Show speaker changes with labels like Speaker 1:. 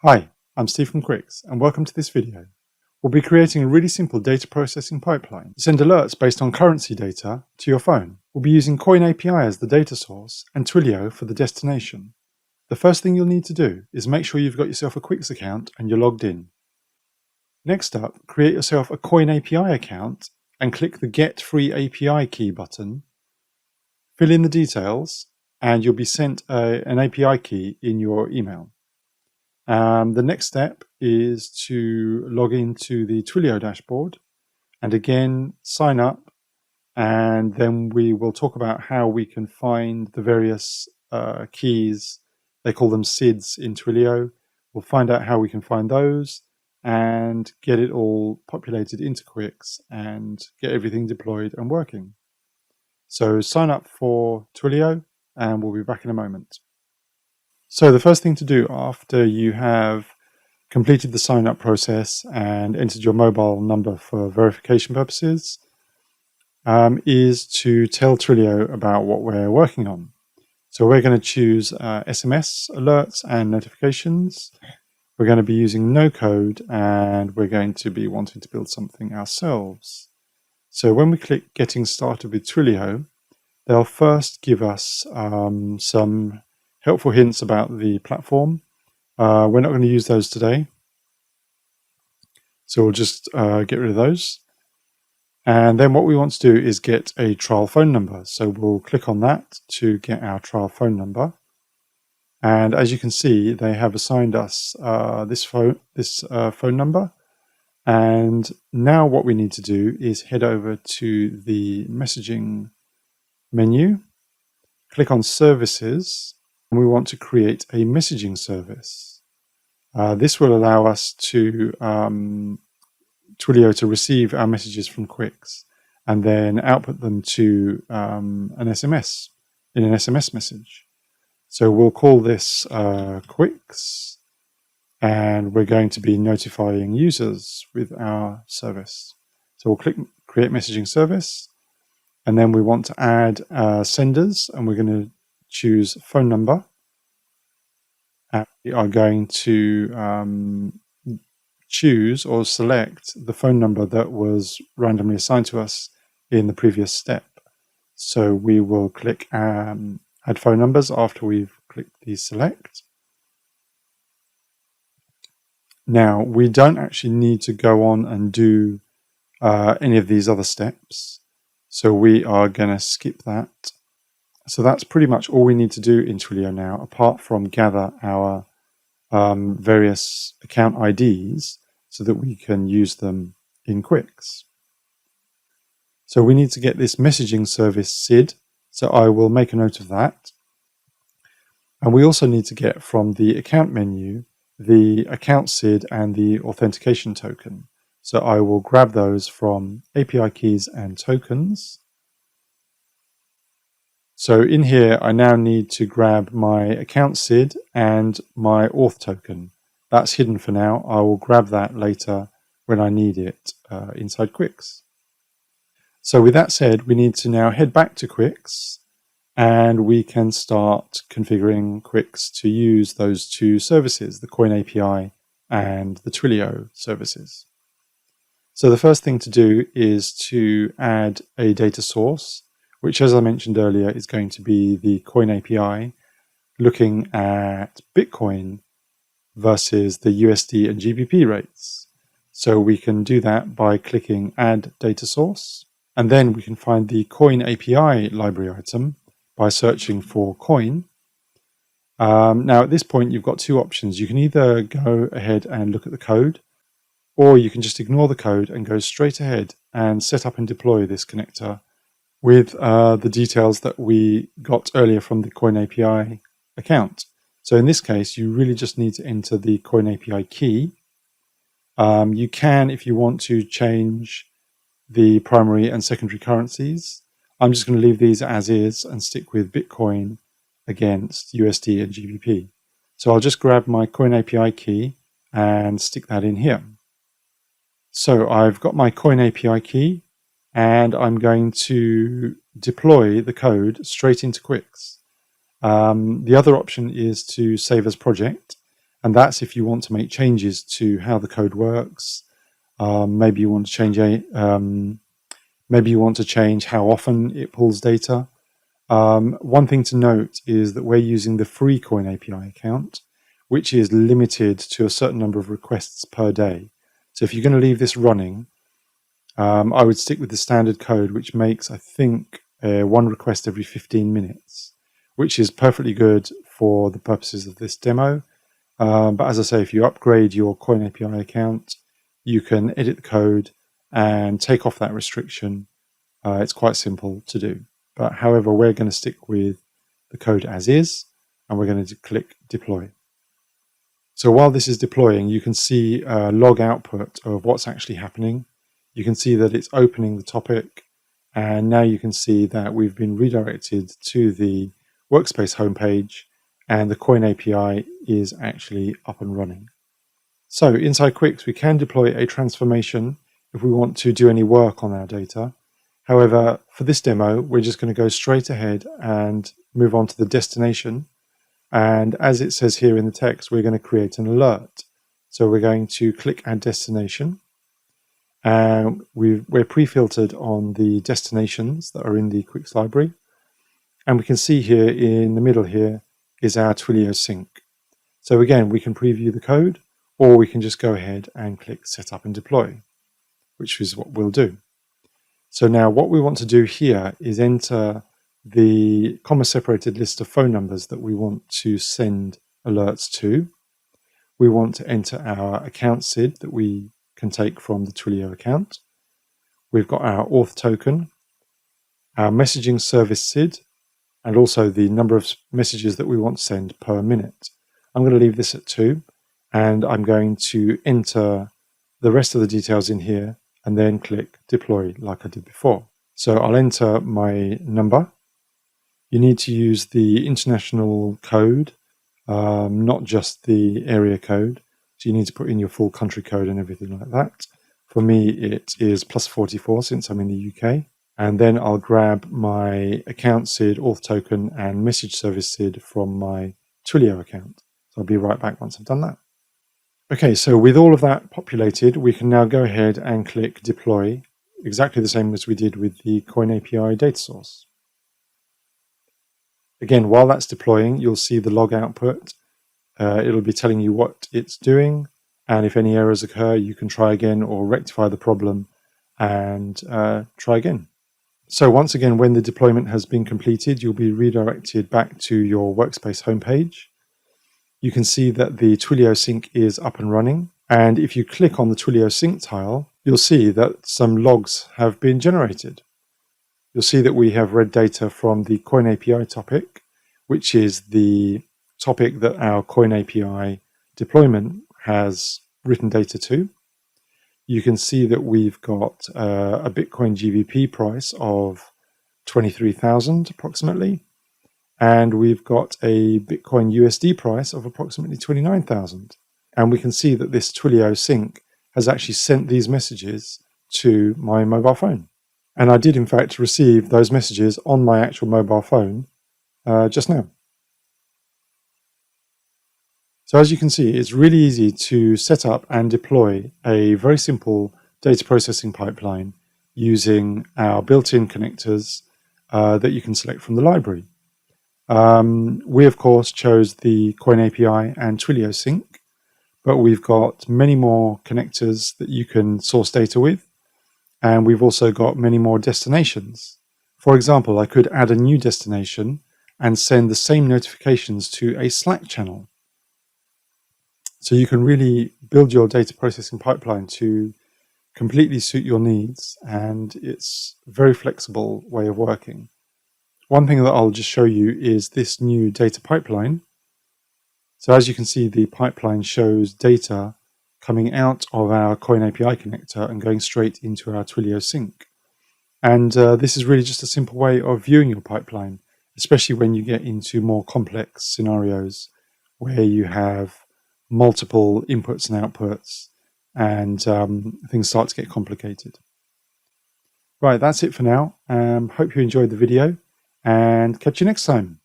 Speaker 1: Hi, I'm Steve from Quix, and welcome to this video. We'll be creating a really simple data processing pipeline to send alerts based on currency data to your phone. We'll be using Coin API as the data source and Twilio for the destination. The first thing you'll need to do is make sure you've got yourself a Quix account and you're logged in. Next up, create yourself a Coin API account and click the Get Free API key button. Fill in the details and you'll be sent an API key in your email. The next step is to log into the Twilio dashboard and again sign up, and then we will talk about how we can find the various keys. They call them SIDs in Twilio. We'll find out how we can find those and get it all populated into Quix and get everything deployed and working. So sign up for Twilio and we'll be back in a moment. So the first thing to do after you have completed the sign up process and entered your mobile number for verification purposes is to tell Twilio about what we're working on. So we're going to choose SMS alerts and notifications. We're going to be using no code and we're going to be wanting to build something ourselves. So when we click Getting Started with Twilio, they'll first give us some helpful hints about the platform. We're not going to use those today, so we'll just get rid of those. And then what we want to do is get a trial phone number. So we'll click on that to get our trial phone number. And as you can see, they have assigned us this phone number. And now what we need to do is head over to the messaging menu, click on Services, and we want to create a messaging service. This will allow us to Twilio to receive our messages from Quix and then output them to an SMS in an SMS message. So we'll call this Quix, and we're going to be notifying users with our service. So we'll click Create Messaging Service, and then we want to add senders, and we're going to choose phone number. And we are going to choose or select the phone number that was randomly assigned to us in the previous step. So we will click Add Phone Numbers after we've clicked the Select. Now, we don't actually need to go on and do any of these other steps. So we are going to skip that. So that's pretty much all we need to do in Twilio now, apart from gather our various account IDs so that we can use them in Quix. So we need to get this messaging service SID. So I will make a note of that. And we also need to get from the account menu the account SID and the authentication token. So I will grab those from API keys and tokens. So in here, I now need to grab my account SID and my auth token. That's hidden for now. I will grab that later when I need it inside Quix. So with that said, we need to now head back to Quix and we can start configuring Quix to use those two services, the Coin API and the Twilio services. So the first thing to do is to add a data source, which, as I mentioned earlier, is going to be the Coin API looking at Bitcoin versus the USD and GBP rates. So we can do that by clicking Add Data Source, and then we can find the Coin API library item by searching for Coin. Now at this point, you've got two options. You can either go ahead and look at the code, or you can just ignore the code and go straight ahead and set up and deploy this connector with the details that we got earlier from the Coin API account. So in this case, you really just need to enter the Coin API key. You can, if you want to, change the primary and secondary currencies. I'm just going to leave these as is and stick with Bitcoin against USD and GBP. So I'll just grab my Coin API key and stick that in here. So I've got my Coin API key, and I'm going to deploy the code straight into Quix. The other option is to save as project, And that's if you want to make changes to how the code works. Maybe you want to change how often it pulls data. One thing to note is that we're using the free Coin API account, which is limited to a certain number of requests per day. So if you're going to leave this running, I would stick with the standard code, which makes, I think, one request every 15 minutes, which is perfectly good for the purposes of this demo. But as I say, if you upgrade your Coin API account, you can edit the code and take off that restriction. It's quite simple to do. But however, we're going to stick with the code as is, and we're going to click deploy. So while this is deploying, you can see a log output of what's actually happening. You can see that it's opening the topic, and now you can see that we've been redirected to the workspace homepage, and the Coin API is actually up and running. So inside Quix, we can deploy a transformation if we want to do any work on our data. However, for this demo, we're just going to go straight ahead and move on to the destination. And as it says here in the text, we're going to create an alert. So we're going to click Add Destination. And we're pre-filtered on the destinations that are in the Quix library. And we can see here in the middle here is our Twilio sync. So again, we can preview the code, or we can just go ahead and click Set Up and Deploy, which is what we'll do. So now what we want to do here is enter the comma-separated list of phone numbers that we want to send alerts to. We want to enter our account SID that we can take from the Twilio account. We've got our auth token, our messaging service SID, and also the number of messages that we want to send per minute. I'm going to leave this at 2, and I'm going to enter the rest of the details in here and then click deploy like I did before. So I'll enter my number. You need to use the international code, not just the area code. So you need to put in your full country code and everything like that. For me, it is +44 since I'm in the UK. And then I'll grab my account SID, auth token, and message service SID from my Twilio account. So I'll be right back once I've done that. Okay, so with all of that populated, we can now go ahead and click deploy, exactly the same as we did with the Coin API data source. Again, while that's deploying, you'll see the log output. It'll be telling you what it's doing, and if any errors occur, you can try again or rectify the problem and try again. So once again, when the deployment has been completed, you'll be redirected back to your workspace homepage. You can see that the Twilio sync is up and running. And if you click on the Twilio sync tile, you'll see that some logs have been generated. You'll see that we have read data from the Coin API topic, which is the topic that our Coin API deployment has written data to. You can see that we've got a Bitcoin GBP price of 23,000 approximately. And we've got a Bitcoin USD price of approximately 29,000. And we can see that this Twilio sync has actually sent these messages to my mobile phone. And I did in fact receive those messages on my actual mobile phone just now. So as you can see, it's really easy to set up and deploy a very simple data processing pipeline using our built-in connectors that you can select from the library. We, of course, chose the Coin API and Twilio sync, but we've got many more connectors that you can source data with, and we've also got many more destinations. For example, I could add a new destination and send the same notifications to a Slack channel. So you can really build your data processing pipeline to completely suit your needs, and it's a very flexible way of working. One thing that I'll just show you is this new data pipeline. So as you can see, the pipeline shows data coming out of our Coin API connector and going straight into our Twilio sync. And this is really just a simple way of viewing your pipeline, especially when you get into more complex scenarios where you have multiple inputs and outputs and things start to get complicated. Right, that's it for now. Hope you enjoyed the video, and catch you next time.